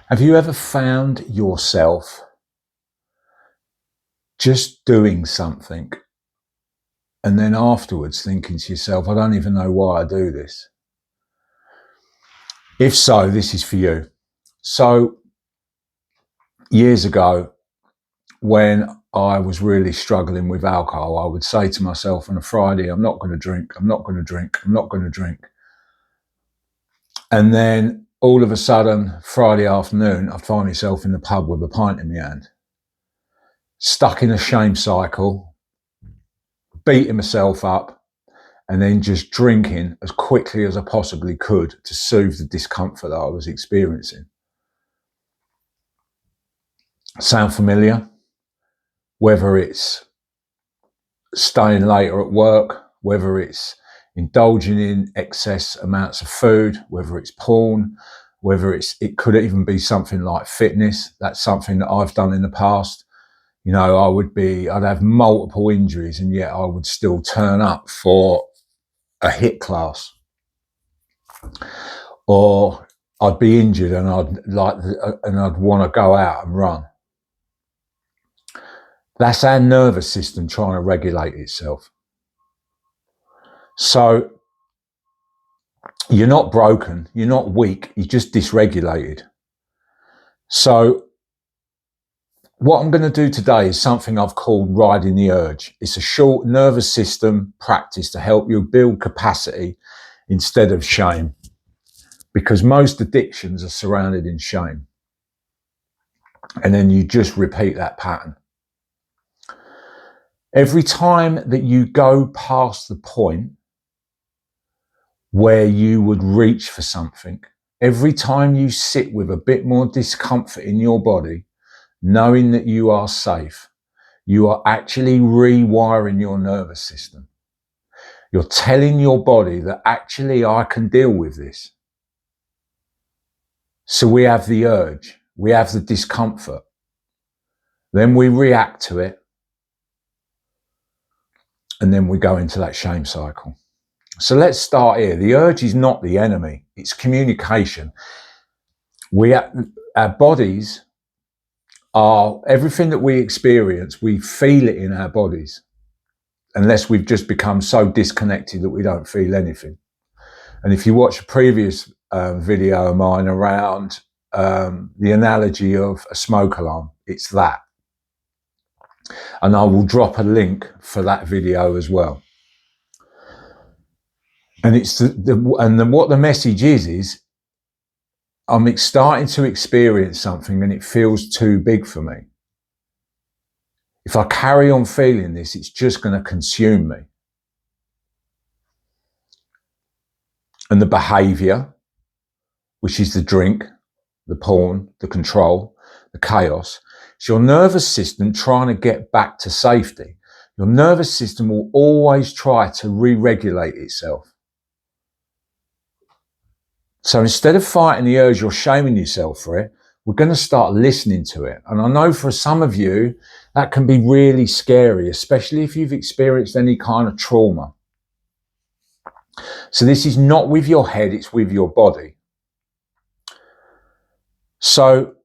Have you ever found yourself just doing something and then afterwards thinking to yourself, I don't even know why I do this? If so, this is for you. So years ago, when I was really struggling with alcohol, I would say to myself on a Friday, I'm not going to drink, I'm not going to drink, I'm not going to drink. And then all of a sudden, Friday afternoon, I'd find myself in the pub with a pint in my hand, stuck in a shame cycle, beating myself up, and then just drinking as quickly as I possibly could to soothe the discomfort that I was experiencing. Sound familiar? Whether it's staying later at work, whether it's indulging in excess amounts of food, whether it's porn, whether it could even be something like fitness. That's something that I've done in the past. You know, I'd have multiple injuries and yet I would still turn up for a HIIT class. Or I'd be injured and I'd want to go out and run. That's our nervous system trying to regulate itself. So you're not broken, you're not weak, you're just dysregulated. So what I'm going to do today is something I've called riding the urge. It's a short nervous system practice to help you build capacity instead of shame, because most addictions are surrounded in shame. And then you just repeat that pattern. Every time that you go past the point where you would reach for something, every time you sit with a bit more discomfort in your body, knowing that you are safe, you are actually rewiring your nervous system. You're telling your body that actually I can deal with this. So we have the urge, we have the discomfort, then we react to it, and then we go into that shame cycle. So let's start here. The urge is not the enemy, it's communication. Our bodies are everything that we experience, we feel it in our bodies, unless we've just become so disconnected that we don't feel anything. And if you watch a previous video of mine around the analogy of a smoke alarm, it's that. And I will drop a link for that video as well. And it's what the message is I'm starting to experience something and it feels too big for me. If I carry on feeling this, it's just going to consume me. And the behavior, which is the drink, the porn, the control, the chaos, it's your nervous system trying to get back to safety. Your nervous system will always try to re-regulate itself. So instead of fighting the urge or shaming yourself for it, we're going to start listening to it. And I know for some of you, that can be really scary, especially if you've experienced any kind of trauma. So this is not with your head, it's with your body. So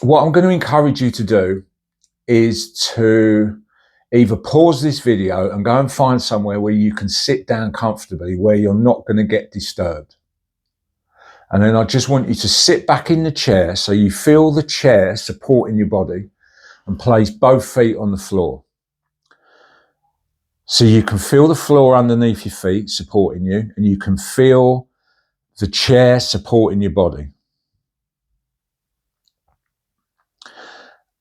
what I'm going to encourage you to do is to either pause this video and go and find somewhere where you can sit down comfortably, where you're not going to get disturbed. And then I just want you to sit back in the chair so you feel the chair supporting your body and place both feet on the floor. So you can feel the floor underneath your feet supporting you, and you can feel the chair supporting your body.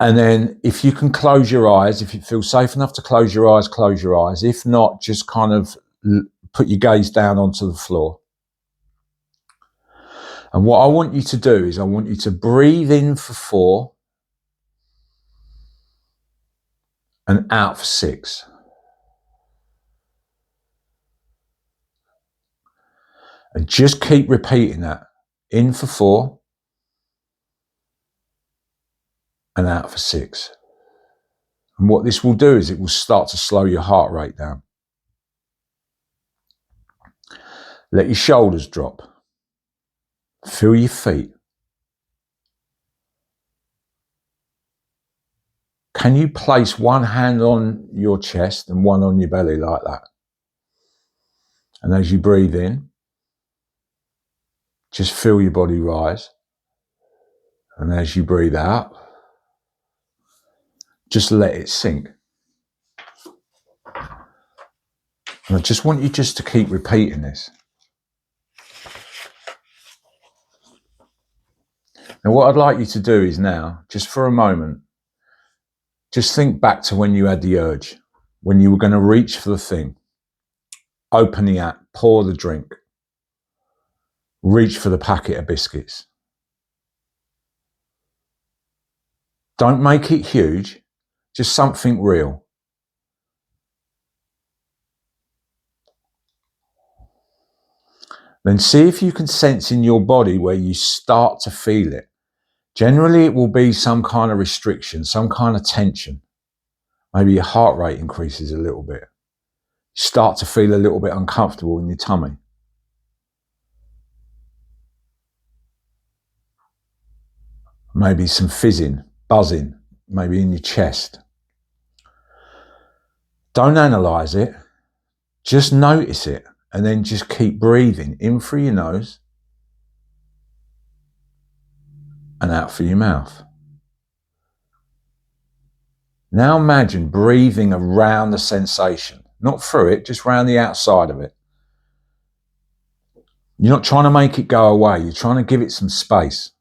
And then if you can close your eyes, if you feel safe enough to close your eyes, close your eyes. If not, just kind of put your gaze down onto the floor. And what I want you to do is I want you to breathe in for 4 and out for 6. And just keep repeating that. In for 4 and out for 6. And what this will do is it will start to slow your heart rate down. Let your shoulders drop. Feel your feet. Can you place one hand on your chest and one on your belly like that? And as you breathe in, just feel your body rise. And as you breathe out, just let it sink. And I just want you just to keep repeating this. Now, what I'd like you to do is now, just for a moment, just think back to when you had the urge, when you were going to reach for the thing, open the app, pour the drink, reach for the packet of biscuits. Don't make it huge, just something real. Then see if you can sense in your body where you start to feel it. Generally, it will be some kind of restriction, some kind of tension. Maybe your heart rate increases a little bit. You start to feel a little bit uncomfortable in your tummy. Maybe some fizzing, buzzing, maybe in your chest. Don't analyze it, just notice it, and then just keep breathing in through your nose and out through your mouth. Now imagine breathing around the sensation, not through it, just around the outside of it. You're not trying to make it go away, you're trying to give it some space.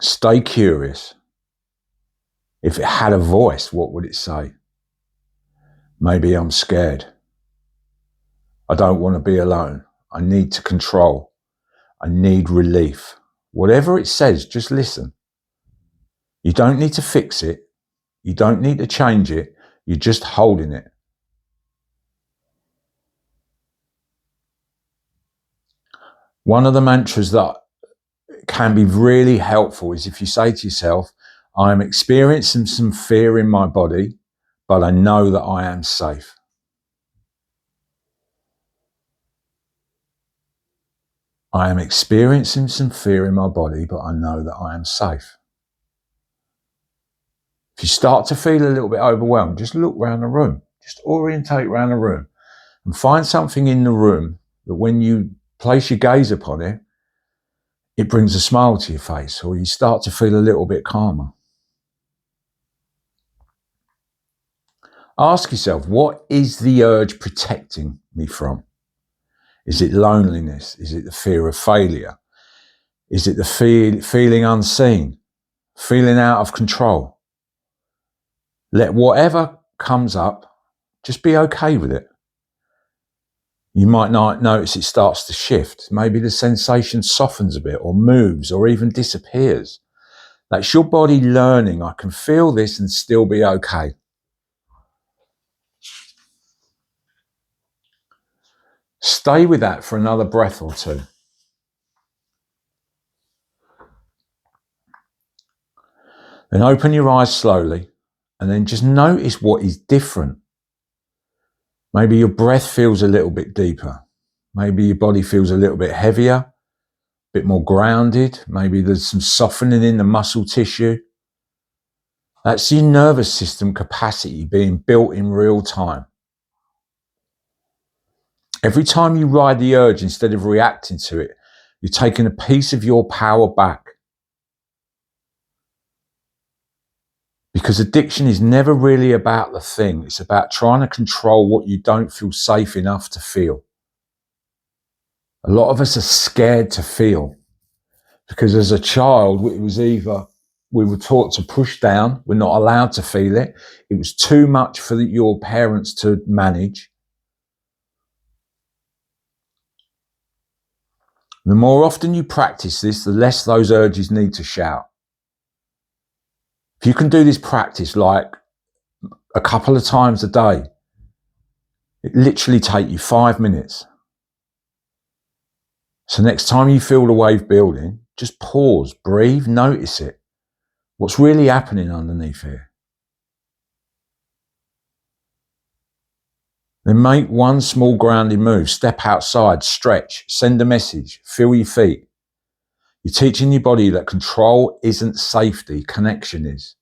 Stay curious. If it had a voice, what would it say? Maybe I'm scared. I don't want to be alone. I need to control. I need relief. Whatever it says, just listen. You don't need to fix it. You don't need to change it. You're just holding it. One of the mantras that can be really helpful is if you say to yourself, I am experiencing some fear in my body, but I know that I am safe. I am experiencing some fear in my body, but I know that I am safe. If you start to feel a little bit overwhelmed, just look around the room. Just orientate around the room and find something in the room that when you place your gaze upon it, it brings a smile to your face, or you start to feel a little bit calmer. Ask yourself, what is the urge protecting me from? Is it loneliness? Is it the fear of failure? Is it the feeling unseen? Feeling out of control? Let whatever comes up, just be okay with it. You might not notice it starts to shift. Maybe the sensation softens a bit or moves or even disappears. That's your body learning, I can feel this and still be okay. Stay with that for another breath or two. Then open your eyes slowly and then just notice what is different. Maybe your breath feels a little bit deeper. Maybe your body feels a little bit heavier, a bit more grounded. Maybe there's some softening in the muscle tissue. That's your nervous system capacity being built in real time. Every time you ride the urge, instead of reacting to it, you're taking a piece of your power back. Because addiction is never really about the thing. It's about trying to control what you don't feel safe enough to feel. A lot of us are scared to feel. Because as a child, it was either we were taught to push down, we're not allowed to feel it. It was too much for your parents to manage. The more often you practice this, the less those urges need to shout. If you can do this practice like a couple of times a day, it literally takes you 5 minutes. So next time you feel the wave building, just pause, breathe, notice it. What's really happening underneath here? Then make one small grounding move. Step outside, stretch, send a message, feel your feet. You're teaching your body that control isn't safety, connection is.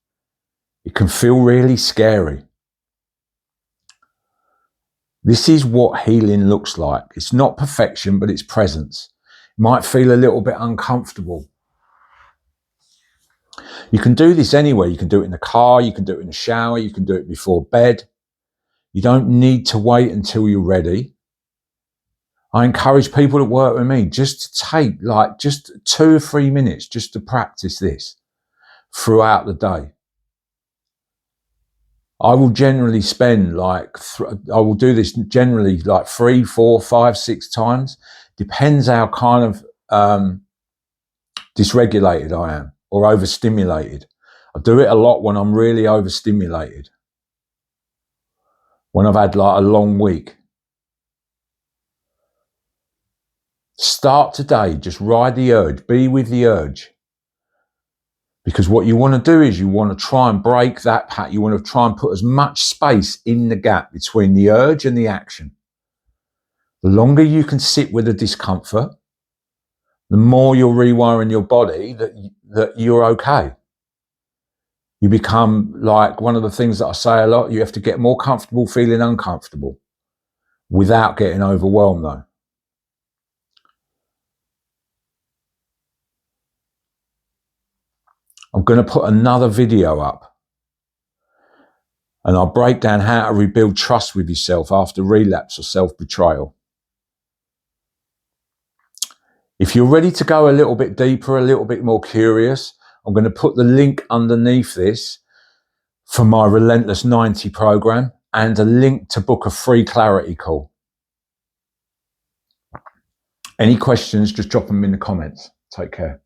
It can feel really scary. This is what healing looks like. It's not perfection, but it's presence. It might feel a little bit uncomfortable. You can do this anywhere. You can do it in the car, you can do it in the shower, you can do it before bed. You don't need to wait until you're ready. I encourage people that work with me just to take like just 2 or 3 minutes just to practice this throughout the day. I will generally spend I will do this generally like 3, 4, 5, 6 times. Depends how kind of dysregulated I am or overstimulated. I do it a lot when I'm really overstimulated. When I've had like a long week. Start today, just ride the urge, be with the urge. Because what you want to do is you want to try and break that pattern. You want to try and put as much space in the gap between the urge and the action. The longer you can sit with the discomfort, the more you're rewiring your body that you're okay. You become like one of the things that I say a lot, you have to get more comfortable feeling uncomfortable without getting overwhelmed though. I'm going to put another video up and I'll break down how to rebuild trust with yourself after relapse or self-betrayal. If you're ready to go a little bit deeper, a little bit more curious, I'm going to put the link underneath this for my Relentless 90 program and a link to book a free clarity call. Any questions, just drop them in the comments. Take care.